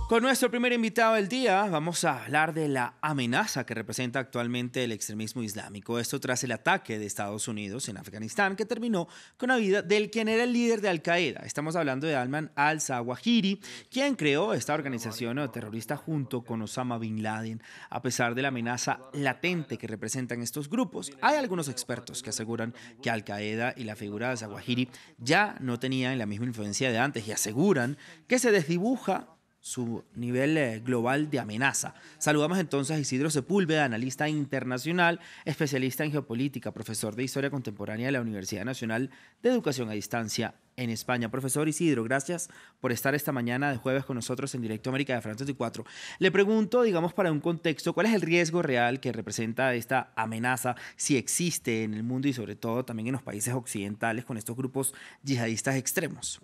Con nuestro primer invitado del día vamos a hablar de la amenaza que representa actualmente el extremismo islámico. Esto tras el ataque de Estados Unidos en Afganistán que terminó con la vida del quien era el líder de Al-Qaeda. Estamos hablando de Ayman al-Zawahiri, quien creó esta organización terrorista junto con Osama Bin Laden. A pesar de la amenaza latente que representan estos grupos, hay algunos expertos que aseguran que Al-Qaeda y la figura de Zawahiri ya no tenían la misma influencia de antes y aseguran que se desdibuja su nivel global de amenaza. Saludamos entonces a Isidro Sepúlveda, analista internacional, especialista en geopolítica, profesor de Historia Contemporánea de la Universidad Nacional de Educación a Distancia en España. Profesor Isidro, gracias por estar esta mañana de jueves con nosotros en Directo América de France 24. Le pregunto, digamos, para un contexto, ¿cuál es el riesgo real que representa esta amenaza, si existe en el mundo y sobre todo también en los países occidentales con estos grupos yihadistas extremos?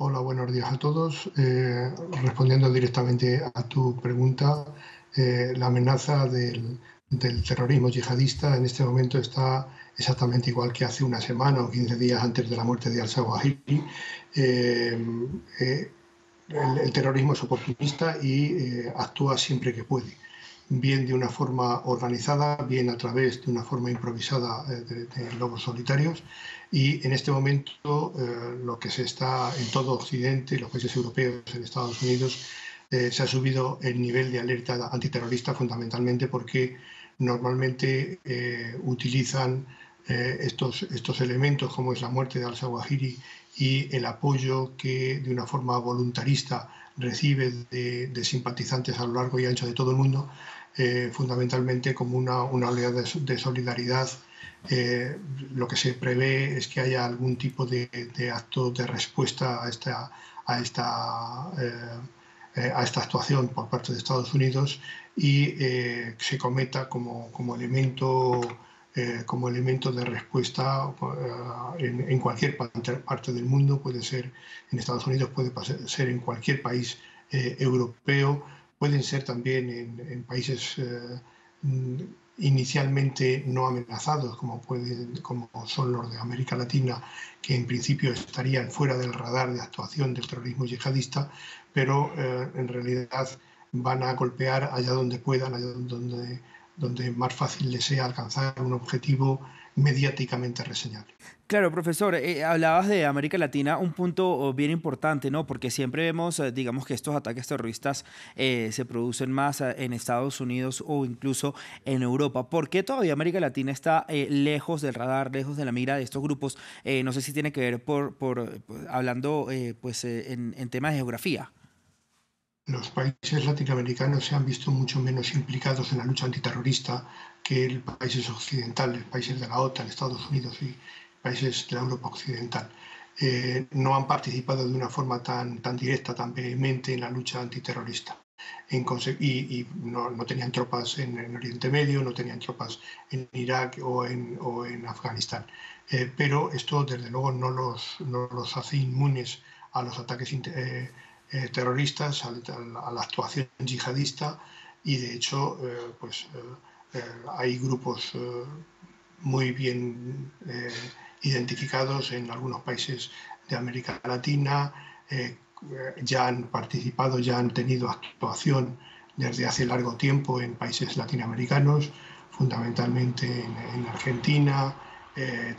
Hola, buenos días a todos. Respondiendo directamente a tu pregunta, la amenaza del terrorismo yihadista en este momento está exactamente igual que hace una semana o 15 días antes de la muerte de al-Zawahiri. El terrorismo es oportunista y actúa siempre que puede, bien de una forma organizada, bien a través de una forma improvisada de lobos solitarios. Y en este momento lo que se está en todo Occidente, los países europeos, en Estados Unidos, se ha subido el nivel de alerta antiterrorista fundamentalmente porque normalmente utilizan estos elementos como es la muerte de al-Zawahiri y el apoyo que de una forma voluntarista recibe de simpatizantes a lo largo y ancho de todo el mundo, fundamentalmente como una oleada de solidaridad. Lo que se prevé es que haya algún tipo de acto de respuesta a esta actuación por parte de Estados Unidos y se cometa como elemento de respuesta en cualquier parte del mundo. Puede ser en Estados Unidos, puede ser en cualquier país europeo, pueden ser también en países inicialmente no amenazados, como son los de América Latina, que en principio estarían fuera del radar de actuación del terrorismo yihadista, pero en realidad van a golpear allá donde puedan, allá donde más fácil les sea alcanzar un objetivo mediáticamente reseñable. Claro, profesor, hablabas de América Latina, un punto bien importante, ¿no? Porque siempre vemos, digamos, que estos ataques terroristas se producen más en Estados Unidos o incluso en Europa. ¿Por qué todavía América Latina está lejos del radar, lejos de la mira de estos grupos? No sé si tiene que ver hablando en temas de geografía. Los países latinoamericanos se han visto mucho menos implicados en la lucha antiterrorista que los países occidentales, países de la OTAN, Estados Unidos y países de la Europa occidental. No han participado de una forma tan directa, tan vehemente en la lucha antiterrorista. Y no tenían tropas en Oriente Medio, no tenían tropas en Irak o en Afganistán. Pero esto, desde luego, no los hace inmunes a los ataques terroristas, a la actuación yihadista, y de hecho hay grupos muy bien identificados en algunos países de América Latina, ya han participado, ya han tenido actuación desde hace largo tiempo en países latinoamericanos, fundamentalmente en Argentina,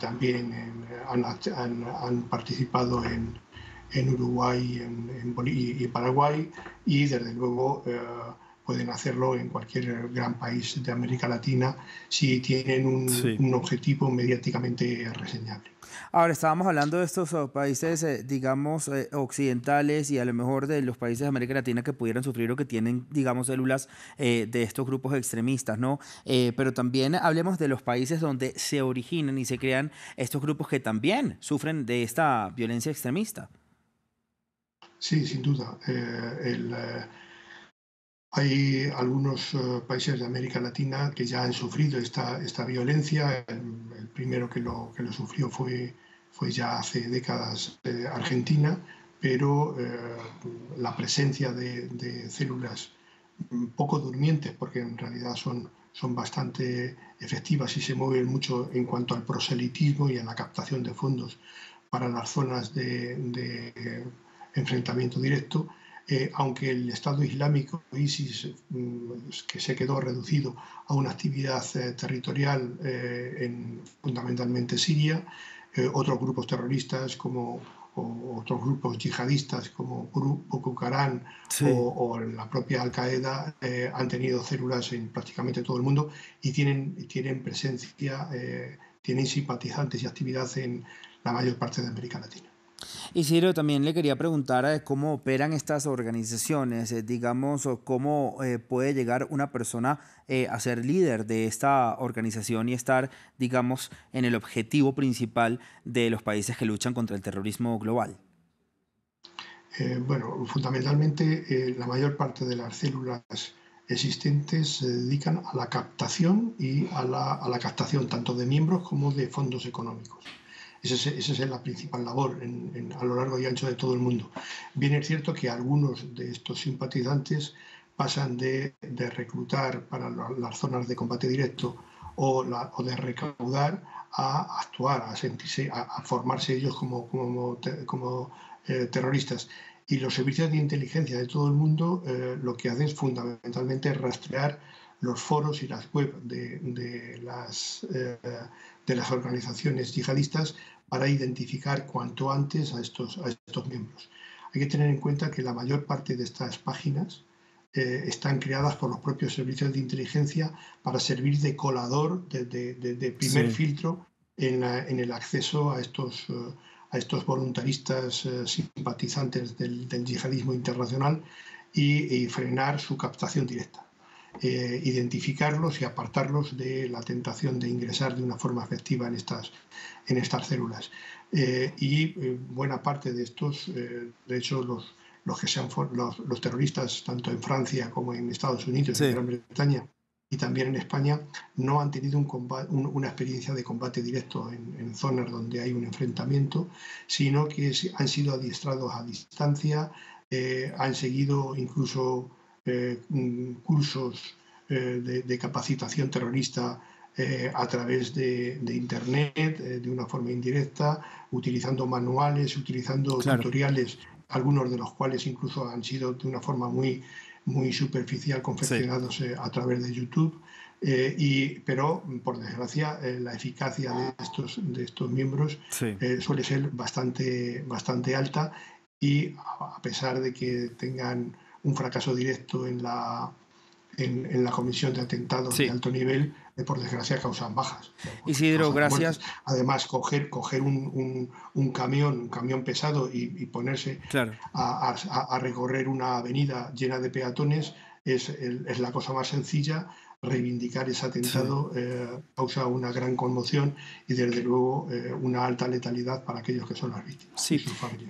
también han participado en Uruguay y Paraguay, y desde luego pueden hacerlo en cualquier gran país de América Latina si tienen Sí. un objetivo mediáticamente reseñable. Ahora, estábamos hablando de estos países, digamos, occidentales y a lo mejor de los países de América Latina que pudieran sufrir o que tienen, digamos, células de estos grupos extremistas, ¿no? Pero también hablemos de los países donde se originan y se crean estos grupos que también sufren de esta violencia extremista. Sí, sin duda. Hay algunos países de América Latina que ya han sufrido esta violencia. El primero que lo sufrió fue ya hace décadas Argentina, pero la presencia de células poco durmientes, porque en realidad son bastante efectivas y se mueven mucho en cuanto al proselitismo y a la captación de fondos para las zonas de enfrentamiento directo, aunque el Estado Islámico, ISIS, que se quedó reducido a una actividad territorial fundamentalmente siria, otros grupos terroristas o otros grupos yihadistas como Boko Haram Sí. o la propia Al-Qaeda han tenido células en prácticamente todo el mundo y tienen presencia, tienen simpatizantes y actividad en la mayor parte de América Latina. Isidro, también le quería preguntar cómo operan estas organizaciones, digamos, o cómo puede llegar una persona a ser líder de esta organización y estar, digamos, en el objetivo principal de los países que luchan contra el terrorismo global. Bueno, fundamentalmente la mayor parte de las células existentes se dedican a la captación y a la captación tanto de miembros como de fondos económicos. Esa es la principal labor a lo largo y ancho de todo el mundo. Bien es cierto que algunos de estos simpatizantes pasan de reclutar para las zonas de combate directo o de recaudar a actuar, a formarse ellos como terroristas. Y los servicios de inteligencia de todo el mundo lo que hacen es fundamentalmente rastrear los foros y las web de las organizaciones yihadistas para identificar cuanto antes a estos miembros. Hay que tener en cuenta que la mayor parte de estas páginas están creadas por los propios servicios de inteligencia para servir de colador, de primer Sí, filtro en el acceso a estos voluntaristas simpatizantes del yihadismo internacional y frenar su captación directa. Identificarlos y apartarlos de la tentación de ingresar de una forma efectiva en estas células. Buena parte de estos, de hecho, los terroristas, tanto en Francia como en Estados Unidos, en sí, Gran Bretaña y también en España, no han tenido una experiencia de combate directo en zonas donde hay un enfrentamiento, sino que han sido adiestrados a distancia, han seguido incluso cursos de capacitación terrorista a través de Internet, de una forma indirecta, utilizando manuales, utilizando claro. tutoriales, algunos de los cuales incluso han sido de una forma muy superficial Sí, confeccionados a través de YouTube. Pero, por desgracia, la eficacia de estos miembros sí. suele ser bastante alta y a pesar de que tengan un fracaso directo en la comisión de atentados de Sí. alto nivel, por desgracia causan bajas, Isidro, causan muertes. gracias. Además, coger un camión pesado y ponerse Claro. a recorrer una avenida llena de peatones es la cosa más sencilla. Reivindicar ese Sí. atentado causa una gran conmoción y desde luego una alta letalidad para aquellos que son las víctimas y Sí. sus familias.